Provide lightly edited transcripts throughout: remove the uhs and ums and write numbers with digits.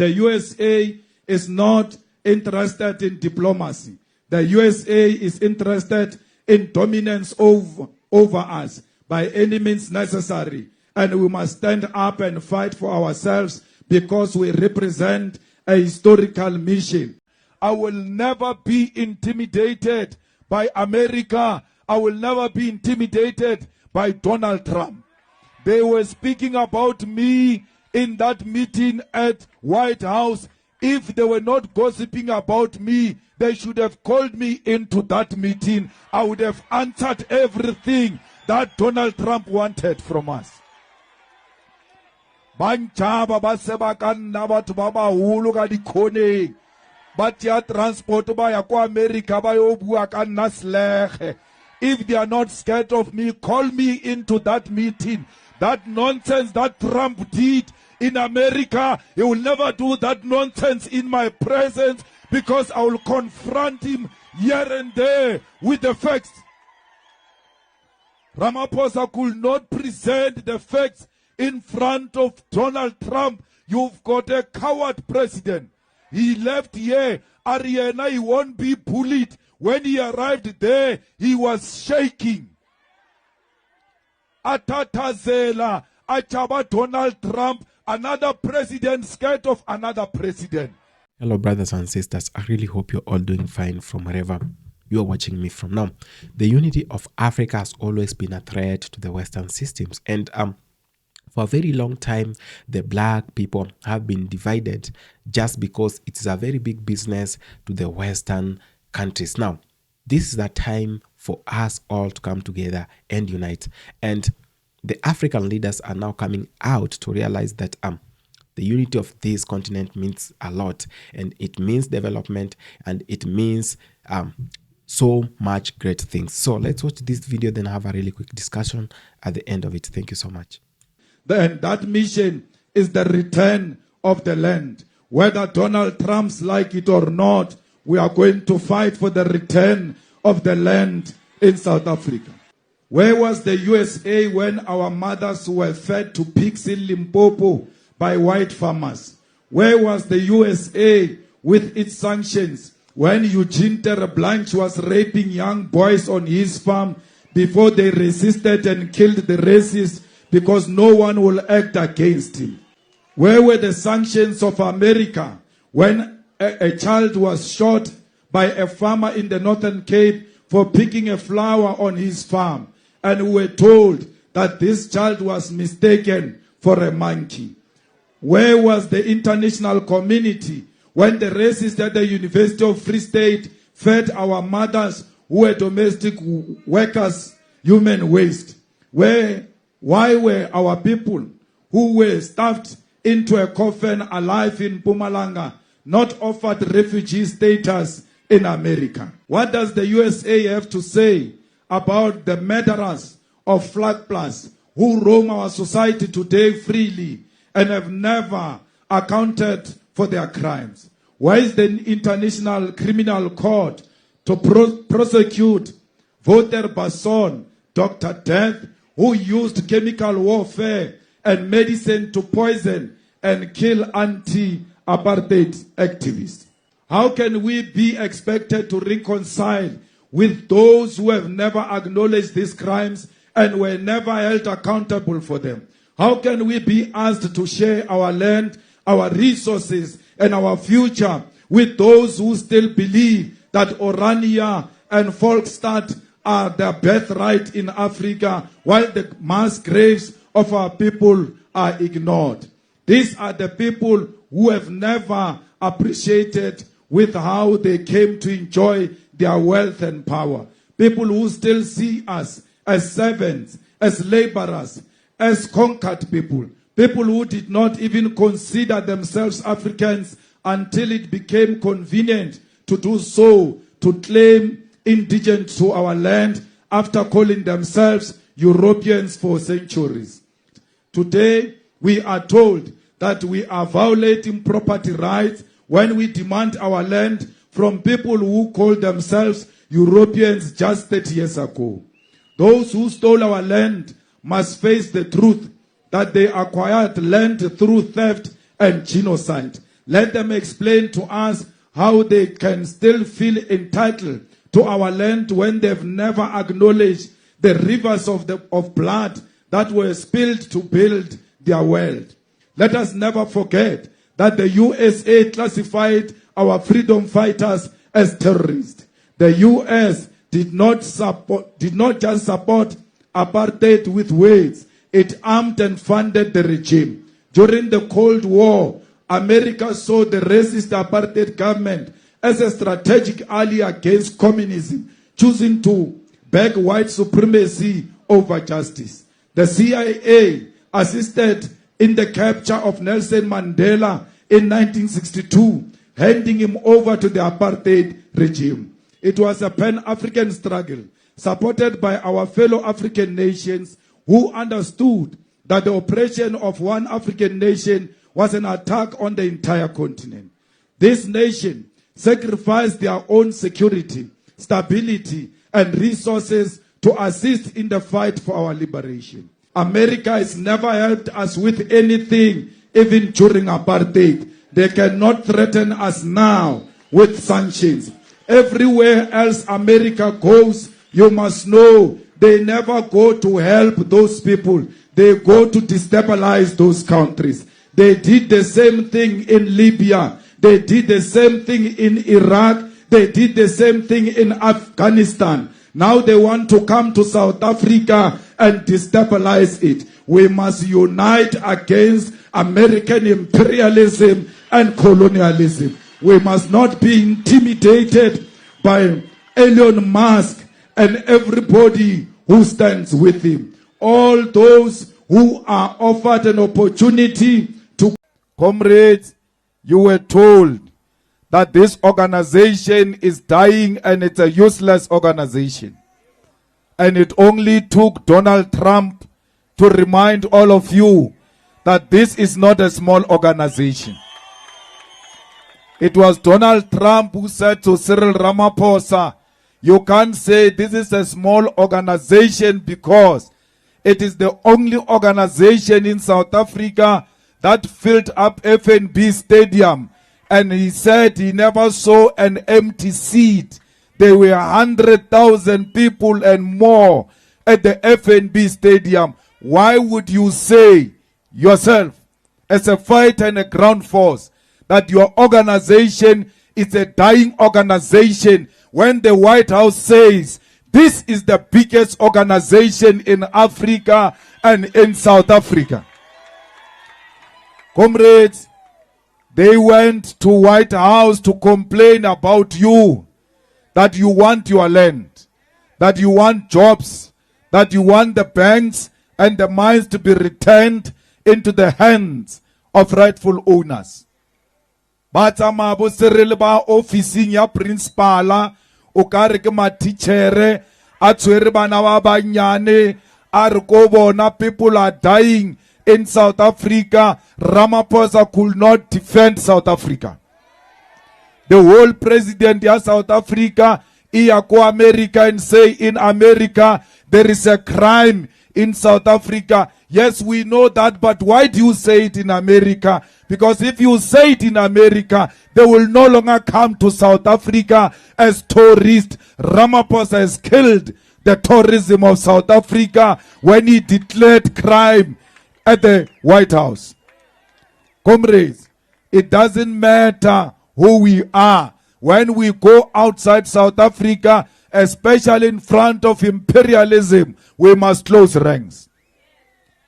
The USA is not interested in diplomacy. The USA is interested in dominance over us by any means necessary. And we must stand up and fight for ourselves because we represent a historical mission. I will never be intimidated by America. I will never be intimidated by Donald Trump. They were speaking about me in that meeting at White House. If they were not gossiping about me, they should have called me into that meeting. I would have answered everything that Donald Trump wanted from us. Banchaba ba sebakanna batho ba baholo ka dikhoneng ba tia transport ba ya kwa America ba yo bua ka nna slege. If they are not scared of me, call me into that meeting. That nonsense that Trump did in America, he will never do that nonsense in my presence because I will confront him here and there with the facts. Ramaphosa could not present the facts in front of Donald Trump. You've got a coward president. He left here. Ariana, he won't be bullied. When he arrived there, he was shaking. Atatazela, Achaba Donald Trump, another president scared of another president. Hello, brothers and sisters. I really hope you're all doing fine from wherever you're watching me from now. The unity of Africa has always been a threat to the Western systems. And for a very long time, the black people have been divided just because it is a very big business to the Western countries. Now, this is the time for us all to come together and unite. And the African leaders are now coming out to realize that the unity of this continent means a lot. And it means development, and it means so much great things. So let's watch this video, then have a really quick discussion at the end of it. Thank you so much. Then that mission is the return of the land. Whether Donald Trump's like it or not, we are going to fight for the return of the land in South Africa. Where was the USA when our mothers were fed to pigs in Limpopo by white farmers? Where was the USA with its sanctions when Eugene Terreblanche was raping young boys on his farm before they resisted and killed the racists because no one will act against him? Where were the sanctions of America when a child was shot by a farmer in the Northern Cape for picking a flower on his farm, and we were told that this child was mistaken for a monkey? Where was the international community when the racists at the University of Free State fed our mothers who were domestic workers human waste? Why were our people who were stuffed into a coffin alive in Mpumalanga not offered refugee status in America? What does the USA have to say about the murderers of Flag Plus who roam our society today freely and have never accounted for their crimes? Why is the International Criminal Court to prosecute Voter Basson, Dr. Death, who used chemical warfare and medicine to poison and kill anti-apartheid activists? How can we be expected to reconcile with those who have never acknowledged these crimes and were never held accountable for them? How can we be asked to share our land, our resources, and our future with those who still believe that Orania and Volksstadt are their birthright in Africa, while the mass graves of our people are ignored? These are the people who have never appreciated with how they came to enjoy their wealth and power. People who still see us as servants, as laborers, as conquered people. People who did not even consider themselves Africans until it became convenient to do so, to claim indigenous to our land after calling themselves Europeans for centuries. Today, we are told that we are violating property rights when we demand our land from people who call themselves Europeans just 30 years ago. Those who stole our land must face the truth that they acquired land through theft and genocide. Let them explain to us how they can still feel entitled to our land when they've never acknowledged the rivers of blood that were spilled to build their world. Let us never forget that the USA classified our freedom fighters as terrorists. The US did not just support apartheid with words. It armed and funded the regime. During the Cold War, America saw the racist apartheid government as a strategic ally against communism, choosing to back white supremacy over justice. The CIA assisted in the capture of Nelson Mandela in 1962, handing him over to the apartheid regime. It was a Pan-African struggle supported by our fellow African nations who understood that the oppression of one African nation was an attack on the entire continent. This nation sacrificed their own security, stability, and resources to assist in the fight for our liberation. America has never helped us with anything, even during apartheid. They cannot threaten us now with sanctions. Everywhere else America goes, you must know they never go to help those people. They go to destabilize those countries. They did the same thing in Libya. They did the same thing in Iraq. They did the same thing in Afghanistan. Now they want to come to South Africa and destabilize it. We must unite against American imperialism and colonialism. We must not be intimidated by Elon Musk and everybody who stands with him. All those who are offered an opportunity to... Comrades, you were told that this organization is dying and it's a useless organization. And it only took Donald Trump to remind all of you that this is not a small organization. It was Donald Trump who said to Cyril Ramaphosa, you can't say this is a small organization because it is the only organization in South Africa that filled up FNB Stadium. And he said he never saw an empty seat. There were 100,000 people and more at the FNB Stadium. Why would you say yourself, as a fighter and a ground force, that your organization is a dying organization when the White House says this is the biggest organization in Africa and in South Africa? Comrades, they went to White House to complain about you, that you want your land, that you want jobs, that you want the banks and the mines to be returned into the hands of rightful owners. Batsama bo Cyril ba officing ya principala o ka re ke matitjhere a tshwere bana ba banyane a re ko bona people are dying in South Africa. Ramaphosa could not defend South Africa. The whole president of South Africa ia ko America and say in America there is a crime in South Africa. Yes, we know that, but why do you say it in America? Because if you say it in America, they will no longer come to South Africa as tourists. Ramaphosa has killed the tourism of South Africa when he declared crime at the White House. Comrades, it doesn't matter who we are. When we go outside South Africa, especially in front of imperialism, we must close ranks.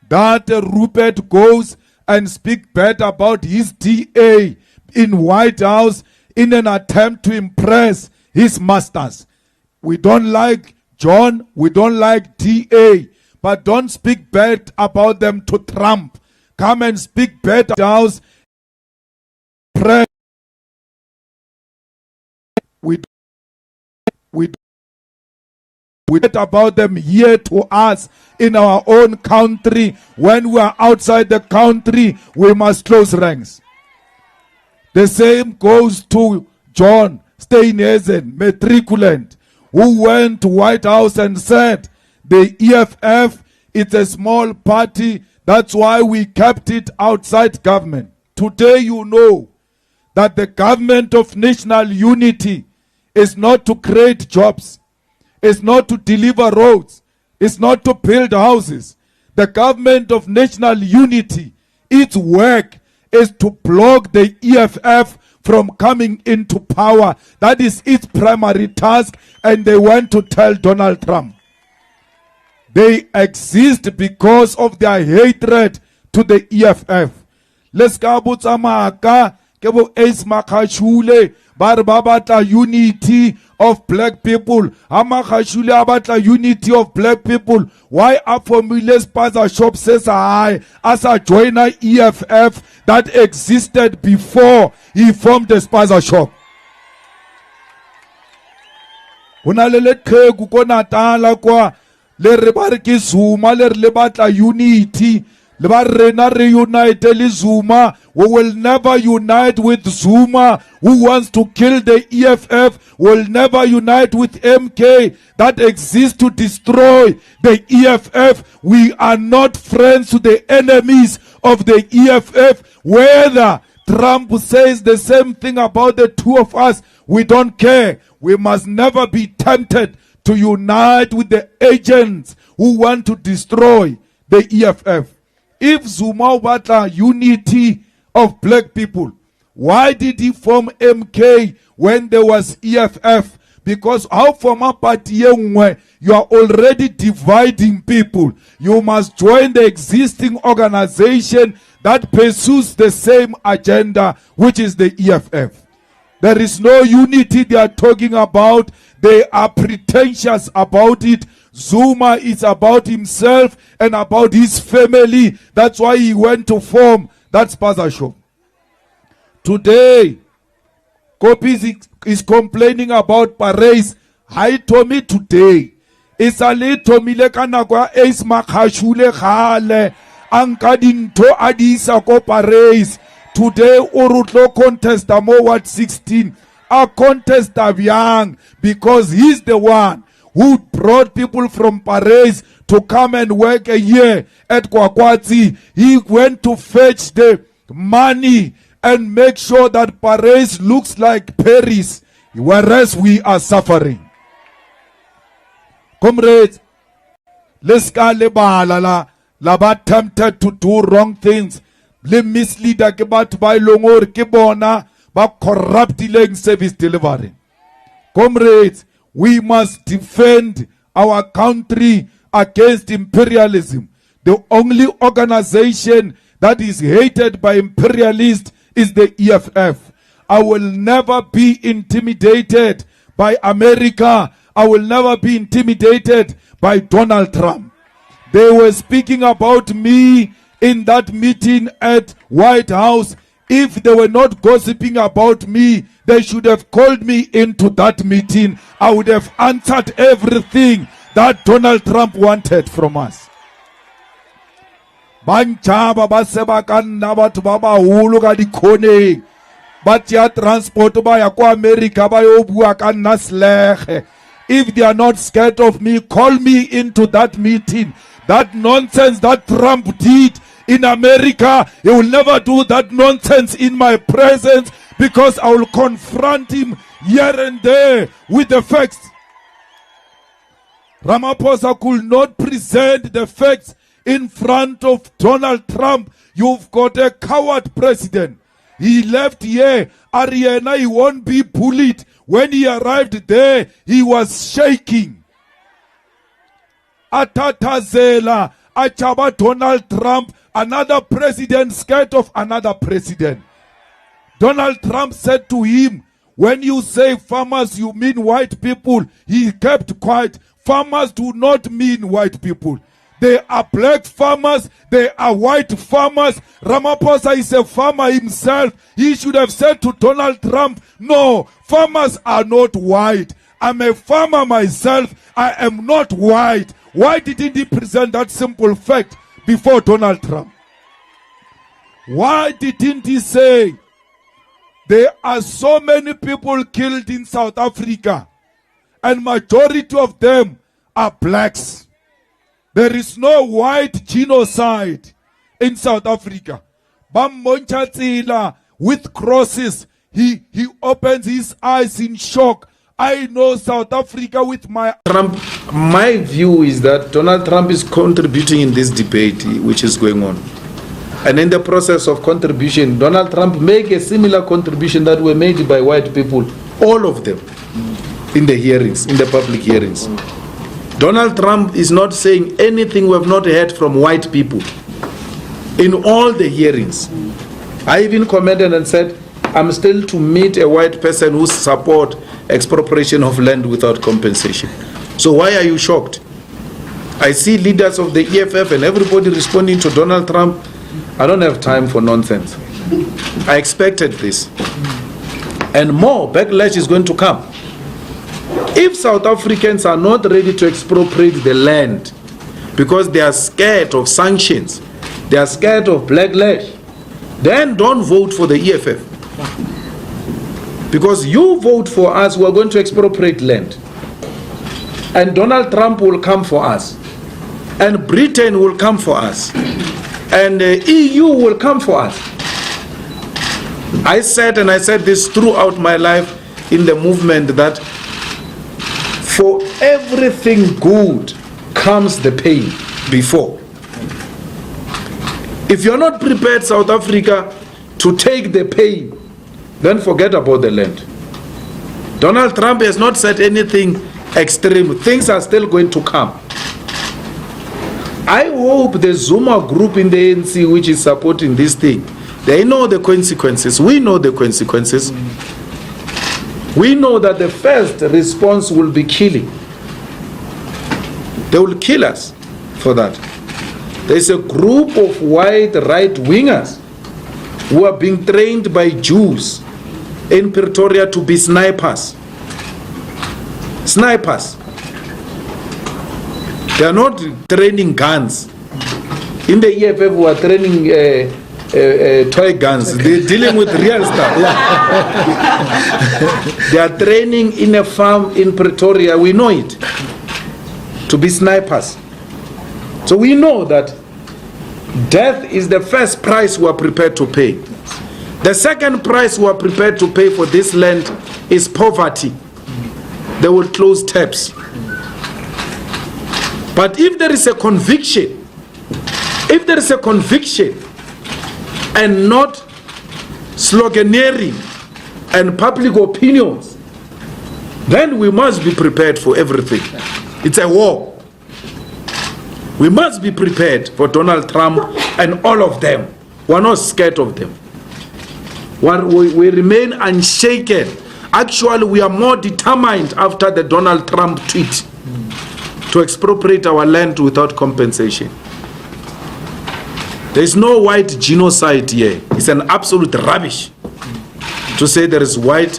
That Rupert goes and speak bad about his DA in White House in an attempt to impress his masters. We don't like John, we don't like DA, but don't speak bad about them to Trump. Come and speak bad about press. We talk about them here to us in our own country. When we are outside the country, we must close ranks. The same goes to John Steenhuisen, matriculant, who went to White House and said, the EFF is a small party, that's why we kept it outside government. Today you know that the government of national unity is not to create jobs, is not to deliver roads, is not to build houses. The government of national unity, its work is to block the EFF from coming into power. That is its primary task, and they want to tell Donald Trump. They exist because of their hatred to the EFF. Let's go to Kebo Ace Makashule, Barbabata unity of black people. Amakashule abata unity of black people. Why are formulas Paza Shop says I as a joiner EFF that existed before he formed the Spaza Shop? Unalele kegu kona tala kwa le rebariki Zuma le lebata unity. Reunite Zuma. We will never unite with Zuma, who wants to kill the EFF. Will never unite with MK that exists to destroy the EFF. We are not friends to the enemies of the EFF. Whether Trump says the same thing about the two of us, we don't care. We must never be tempted to unite with the agents who want to destroy the EFF. If Zuma Watla unity of black people, why did he form MK when there was EFF? Because how from a party you are already dividing people. You must join the existing organization that pursues the same agenda, which is the EFF. There is no unity they are talking about. They are pretentious about it. Zuma is about himself and about his family. That's why he went to form that Spaza Shop. Today, Kopi is complaining about Paris. Hi to me today. It's a little milekana kwa Ace Makashule Khale. Ankadinto Adisa ko Paris. Today, Urutlo contest Amo Wat 16. A contest of young because he's the one who brought people from Paris to come and work a year at Kwakwati. He went to fetch the money and make sure that Paris looks like Paris, whereas we are suffering. Comrades, let's go la tempted to do wrong things. Le misleader ke batho ba ilongor ke bona ba corrupting service delivery. Comrades, we must defend our country against imperialism. The only organization that is hated by imperialists is the EFF. I will never be intimidated by America. I will never be intimidated by Donald Trump. They were speaking about me in that meeting at White House. If they were not gossiping about me, they should have called me into that meeting. I would have answered everything that Donald Trump wanted from us. Banchaba baseba kanna batho ba baholo ka dikhone ba tya transport ba ya kwa America ba yo bua ka nna slege. If they are not scared of me, call me into that meeting. That nonsense that Trump did in America, he will never do that nonsense in my presence, because I will confront him here and there with the facts. Ramaphosa could not present the facts in front of Donald Trump. You've got a coward president. He left here. Ariana, he won't be bullied. When he arrived there, he was shaking. Atatazela, Achaba Donald Trump, another president scared of another president. Donald Trump said to him, when you say farmers, you mean white people. He kept quiet. Farmers do not mean white people. They are black farmers. They are white farmers. Ramaphosa is a farmer himself. He should have said to Donald Trump, no, farmers are not white. I'm a farmer myself. I am not white. Why didn't he present that simple fact before Donald Trump? Why didn't he say, there are so many people killed in South Africa, and majority of them are blacks. There is no white genocide in South Africa. Bammonchatsila with crosses. he opens his eyes in shock. I know South Africa with my Trump. My view is that Donald Trump is contributing in this debate which is going on. And in the process of contribution, Donald Trump make a similar contribution that were made by white people, all of them, in the hearings, in the public hearings. Donald Trump is not saying anything we have not heard from white people in all the hearings. I even commented and said, I'm still to meet a white person who support expropriation of land without compensation. So why are you shocked? I see leaders of the EFF and everybody responding to Donald Trump. I don't have time for nonsense. I expected this. And more backlash is going to come. If South Africans are not ready to expropriate the land because they are scared of sanctions, they are scared of backlash, then don't vote for the EFF. Because you vote for us, we are going to expropriate land. And Donald Trump will come for us. And Britain will come for us. And the EU will come for us. I said, and I said this throughout my life in the movement, that for everything good comes the pain before. If you're not prepared, South Africa, to take the pain, then forget about the land. Donald Trump has not said anything extreme. Things are still going to come. I hope the Zuma group in the ANC, which is supporting this thing, they know the consequences. We know the consequences. We know that the first response will be killing. They will kill us for that. There's a group of white right-wingers who are being trained by Jews in Pretoria to be snipers. Snipers. They are not training guns. In the EFF, we are training toy guns. They're dealing with real stuff. They are training in a farm in Pretoria. We know it. To be snipers. So we know that death is the first price we are prepared to pay. The second price we are prepared to pay for this land is poverty. They will close taps. But if there is a conviction, and not sloganeering and public opinions, then we must be prepared for everything. It's a war. We must be prepared for Donald Trump and all of them. We're not scared of them. We remain unshaken. Actually, we are more determined after the Donald Trump tweet to expropriate our land without compensation. There is no white genocide here. It's an absolute rubbish to say there is white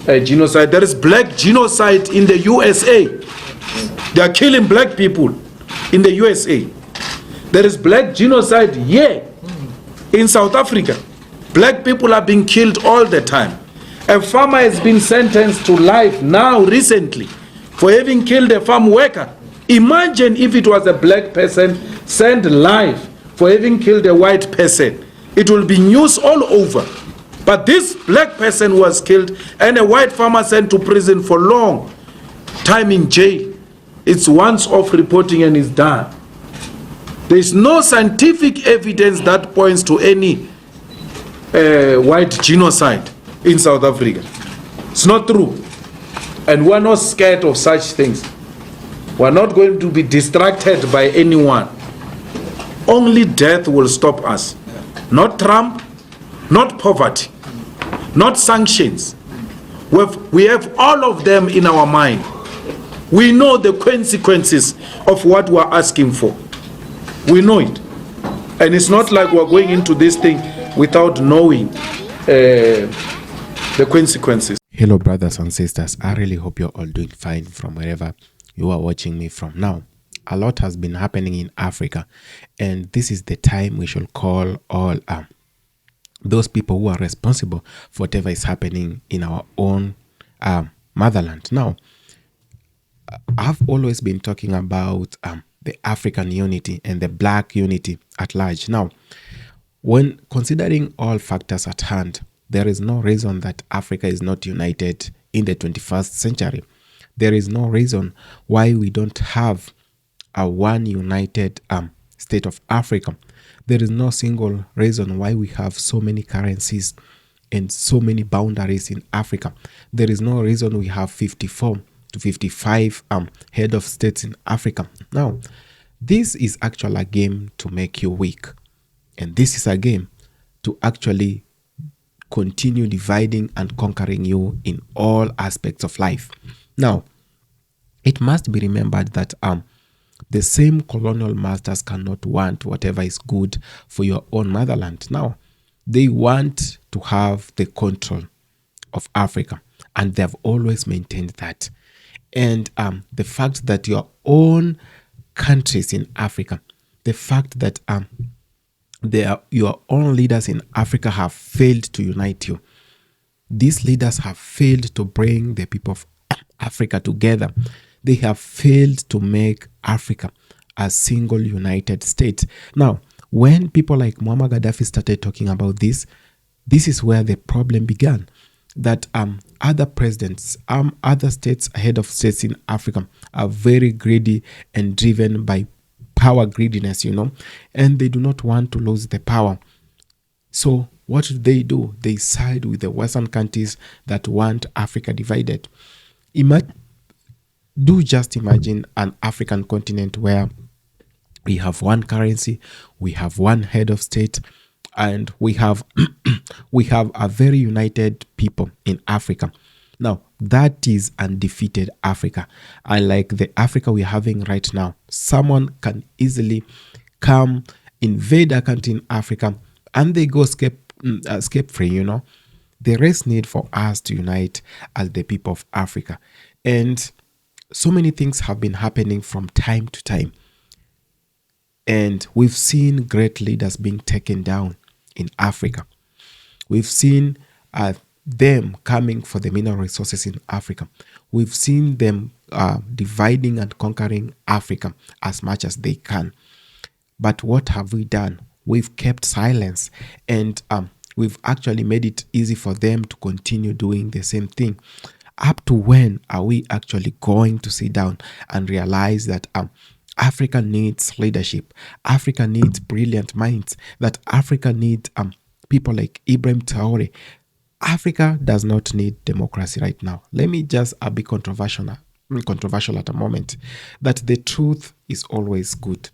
genocide. There is black genocide in the USA. They are killing black people in the USA. There is black genocide here in South Africa. Black people are being killed all the time. A farmer has been sentenced to life now recently for having killed a farm worker. Imagine if it was a black person sent life for having killed a white person. It will be news all over. But this black person was killed and a white farmer sent to prison for long time in jail. It's once off reporting and it's done. There is no scientific evidence that points to any white genocide in South Africa. It's not true. And we're not scared of such things. We're not going to be distracted by anyone. Only death will stop us. Not Trump, not poverty, not sanctions. We have all of them in our mind. We know the consequences of what we're asking for. We know it. And it's not like we're going into this thing without knowing the consequences. Hello, brothers and sisters. I really hope you're all doing fine from wherever you are watching me from now. A lot has been happening in Africa, and this is the time we should call all those people who are responsible for whatever is happening in our own motherland. Now, I've always been talking about the African unity and the black unity at large. Now, when considering all factors at hand, There is no reason that Africa is not united in the 21st century. There is no reason why we don't have a one united state of Africa. There is no single reason why we have so many currencies and so many boundaries in Africa. There is no reason we have 54 to 55 head of states in Africa. Now, this is actually a game to make you weak. And this is a game to actually continue dividing and conquering you in all aspects of life. Now, it must be remembered that the same colonial masters cannot want whatever is good for your own motherland. Now, they want to have the control of Africa, and they've always maintained that. And the fact that your own countries in Africa, the fact that your own leaders in Africa have failed to unite you. These leaders have failed to bring the people of Africa together. They have failed to make Africa a single united state. Now, when people like Muammar Gaddafi started talking about this is where the problem began. That other presidents, other states, head of states in Africa are very greedy and driven by power greediness, and they do not want to lose the power. So what do? They side with the Western countries that want Africa divided. Just imagine an African continent where we have one currency, we have one head of state, and we have we have a very united people in Africa. Now, that is undefeated Africa. Unlike the Africa we're having right now, someone can easily come, invade a country in Africa, and they go escape free, There is need for us to unite as the people of Africa. And so many things have been happening from time to time. And we've seen great leaders being taken down in Africa. We've seen them coming for the mineral resources in Africa. We've seen them dividing and conquering Africa as much as they can. But what have we done? We've kept silence, and we've actually made it easy for them to continue doing the same thing. Up to when are we actually going to sit down and realize that Africa needs leadership? Africa needs brilliant minds. That Africa needs people like Ibrahim Traore. Africa does not need democracy right now. Let me just be controversial at a moment. That the truth is always good.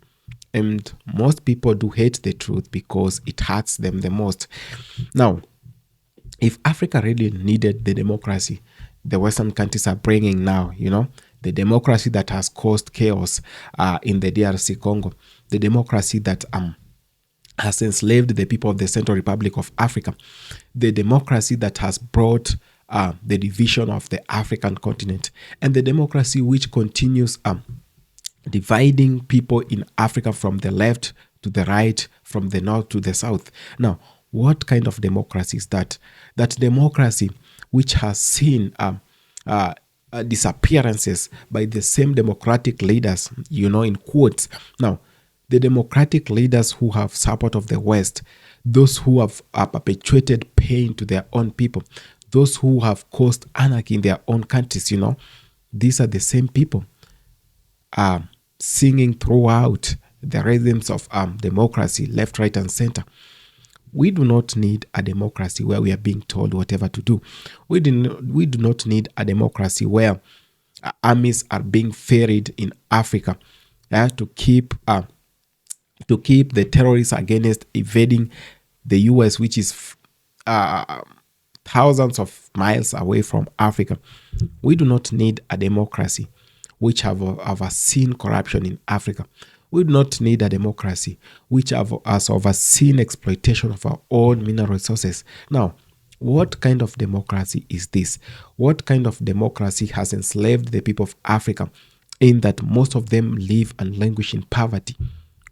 And most people do hate the truth because it hurts them the most. Now, if Africa really needed the democracy the Western countries are bringing now, the democracy that has caused chaos in the DRC Congo, the democracy that has enslaved the people of the Central Republic of Africa, the democracy that has brought the division of the African continent, and the democracy which continues dividing people in Africa from the left to the right, from the north to the south. Now, what kind of democracy is that? That democracy which has seen disappearances by the same democratic leaders, in quotes. Now, the democratic leaders who have support of the West, those who have perpetuated pain to their own people, those who have caused anarchy in their own countries, these are the same people singing throughout the rhythms of democracy, left, right, and center. We do not need a democracy where we are being told whatever to do. We do not need a democracy where armies are being ferried in Africa to keep the terrorists against invading the US, which is thousands of miles away from Africa. We do not need a democracy which have seen corruption in Africa. We do not need a democracy which has overseen exploitation of our own mineral resources. Now, what kind of democracy is this? What kind of democracy has enslaved the people of Africa in that most of them live and languish in poverty?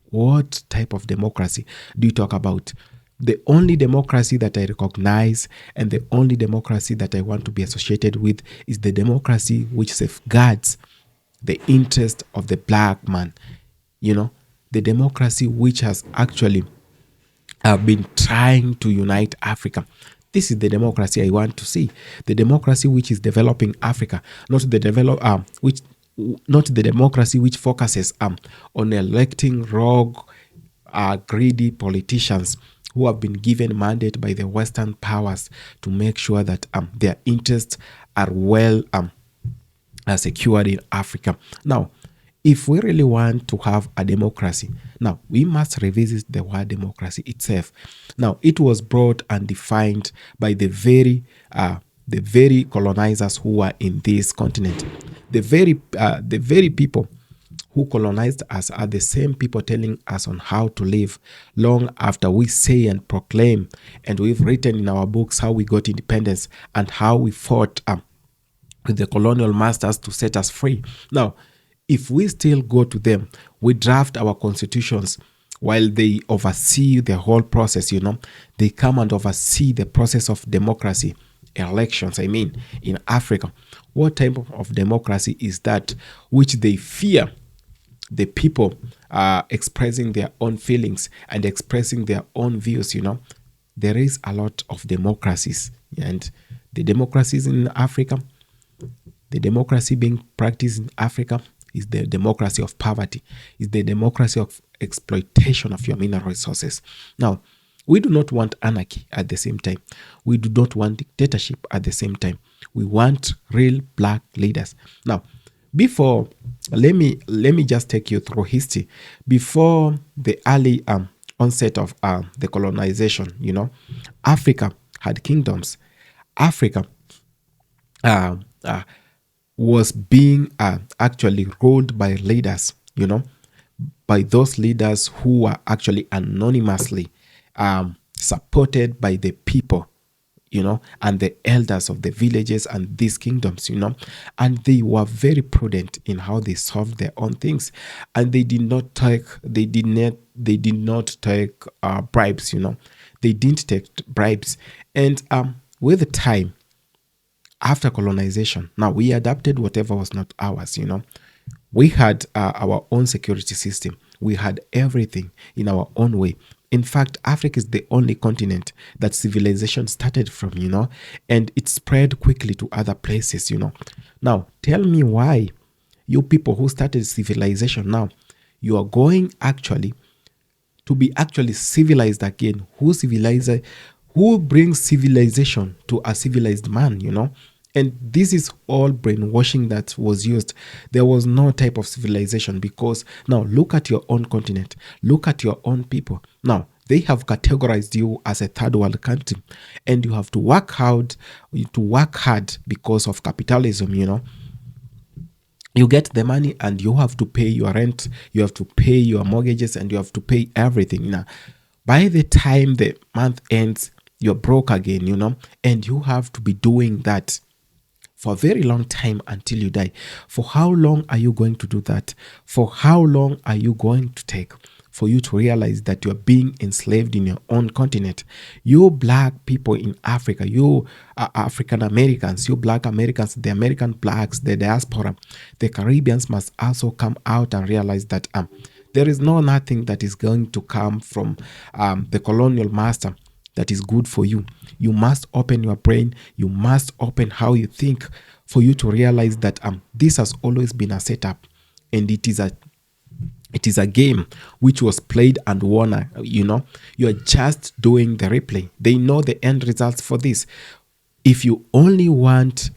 What type of democracy do you talk about? The only democracy that I recognize and the only democracy that I want to be associated with is the democracy which safeguards the interest of the black man. The democracy which has actually been trying to unite Africa, This is the democracy I want to see. The democracy which is developing Africa, not the democracy which focuses on electing rogue, greedy politicians who have been given mandate by the Western powers to make sure that their interests are well secured in Africa. Now, if we really want to have a democracy, now we must revisit the word democracy itself. Now, it was brought and defined by the very colonizers who are in this continent. The very people who colonized us are the same people telling us on how to live long after we say and proclaim, and we've written in our books how we got independence and how we fought with the colonial masters to set us free. Now, if we still go to them, we draft our constitutions while they oversee the whole process, they come and oversee the process of democracy, elections, in Africa. What type of democracy is that which they fear the people expressing their own feelings and expressing their own views? There is a lot of democracies, and the democracies in Africa, the democracy being practiced in Africa is the democracy of poverty, is the democracy of exploitation of your mineral resources. Now, we do not want anarchy at the same time. We do not want dictatorship at the same time. We want real black leaders. Now, before, let me just take you through history. Before the early onset of the colonization, Africa had kingdoms. Africa was being actually ruled by leaders, by those leaders who were actually anonymously supported by the people, and the elders of the villages and these kingdoms, and they were very prudent in how they solved their own things, and they did not take bribes, they didn't take bribes, and with the time, after colonization, now we adapted whatever was not ours, We had our own security system. We had everything in our own way. In fact, Africa is the only continent that civilization started from, and it spread quickly to other places, Now, tell me why you people who started civilization now, you are going actually to be actually civilized again. Who brings civilization to a civilized man, And this is all brainwashing that was used. There was no type of civilization because now look at your own continent. Look at your own people. Now, they have categorized you as a third world country, and you have to work hard because of capitalism, You get the money and you have to pay your rent, you have to pay your mortgages, and you have to pay everything. Now, by the time the month ends, you're broke again, and you have to be doing that for a very long time until you die. For how long are you going to do that? For how long are you going to take for you to realize that you're being enslaved in your own continent? You black people in Africa, you African Americans, you black Americans, the American blacks, the diaspora, the Caribbeans must also come out and realize that there is nothing that is going to come from the colonial master that is good for you. You must open your brain. You must open how you think for you to realize that this has always been a setup, and it is a game which was played and won. You are just doing the replay. They know the end results for this. If you only want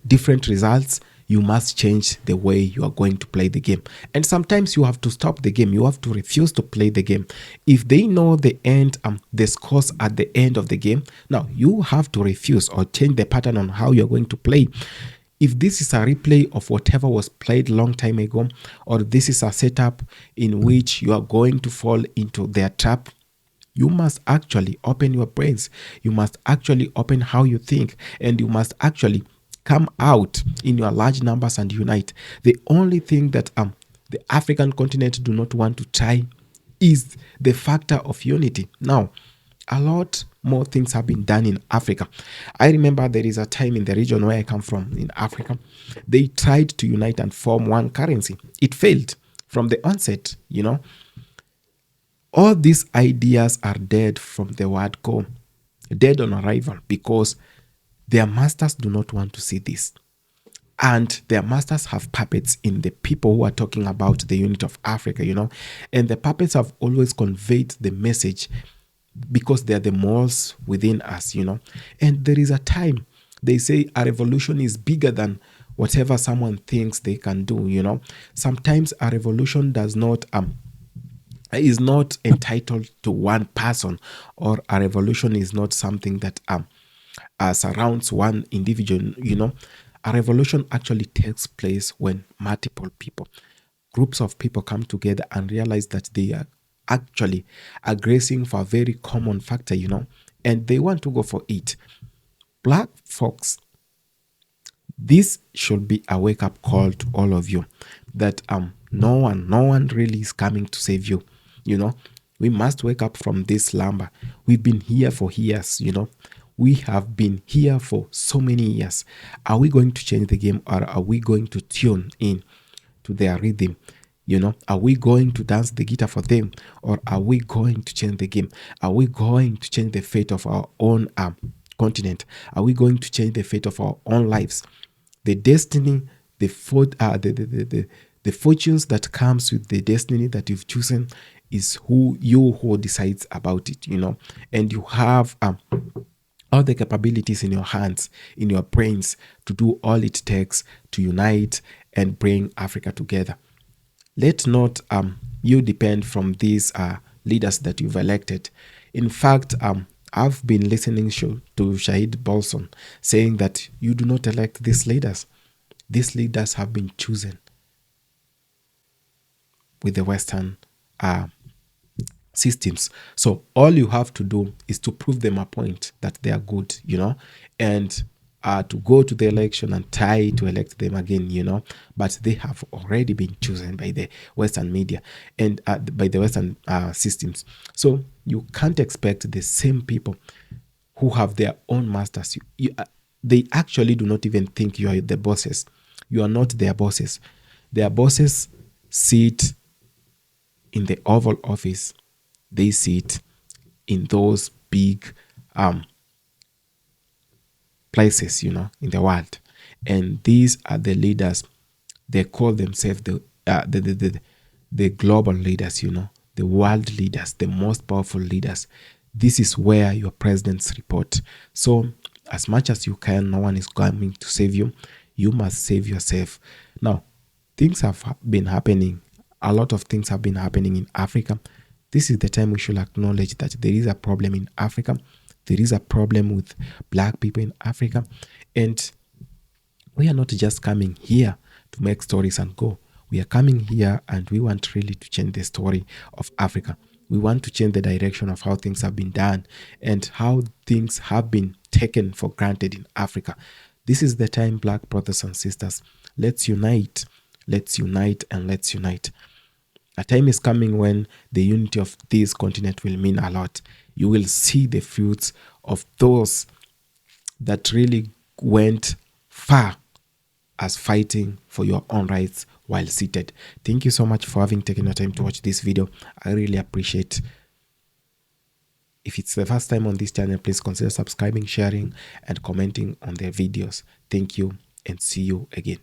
different results, you must change the way you are going to play the game. And sometimes you have to stop the game. You have to refuse to play the game. If they know the end, the scores at the end of the game, now you have to refuse or change the pattern on how you're going to play. If this is a replay of whatever was played long time ago, or this is a setup in which you are going to fall into their trap, you must actually open your brains. You must actually open how you think, and you must actually come out in your large numbers and unite. The only thing that the African continent do not want to try is the factor of unity. Now, a lot more things have been done in Africa. I remember there is a time in the region where I come from in Africa, they tried to unite and form one currency. It failed from the onset, All these ideas are dead from the word go. dead on arrival, because their masters do not want to see this. And their masters have puppets in the people who are talking about the unity of Africa, and the puppets have always conveyed the message because they are the morals within us, And there is a time they say a revolution is bigger than whatever someone thinks they can do, Sometimes a revolution is not entitled to one person, or a revolution is not something that surrounds one individual. A revolution actually takes place when multiple people, groups of people come together and realize that they are actually aggressing for a very common factor, and they want to go for it. Black folks, this should be a wake-up call to all of you that no one really is coming to save you. We must wake up from this slumber. We've been here for years. We have been here for so many years. Are we going to change the game, or are we going to tune in to their rhythm? Are we going to dance the guitar for them, or are we going to change the game? Are we going to change the fate of our own continent? Are we going to change the fate of our own lives? The destiny, the fortunes that comes with the destiny that you've chosen is who decides about it, and you have all the capabilities in your hands, in your brains, to do all it takes to unite and bring Africa together. Let not you depend from these leaders that you've elected. In fact, I've been listening to Shahid Bolson saying that you do not elect these leaders. These leaders have been chosen with the Western systems. So all you have to do is to prove them a point that they are good, and to go to the election and try to elect them again, but they have already been chosen by the Western media and by the Western systems. So you can't expect the same people who have their own masters. They actually do not even think you are the bosses. You are not their bosses. Their bosses sit in the Oval Office. They sit in those big places, in the world. And these are the leaders. They call themselves the global leaders, the world leaders, the most powerful leaders. This is where your presidents report. So as much as you can, no one is coming to save you. You must save yourself. Now, things have been happening. A lot of things have been happening in Africa. This is the time we should acknowledge that there is a problem in Africa. There is a problem with Black people in Africa. And we are not just coming here to make stories and go. We are coming here and we want really to change the story of Africa. We want to change the direction of how things have been done and how things have been taken for granted in Africa. This is the time, Black brothers and sisters. Let's unite. Let's unite and let's unite. A time is coming when the unity of this continent will mean a lot. You will see the fruits of those that really went far as fighting for your own rights while seated. Thank you so much for having taken your time to watch this video. I really appreciate. If it's the first time on this channel, please consider subscribing, sharing, and commenting on their videos. Thank you and see you again.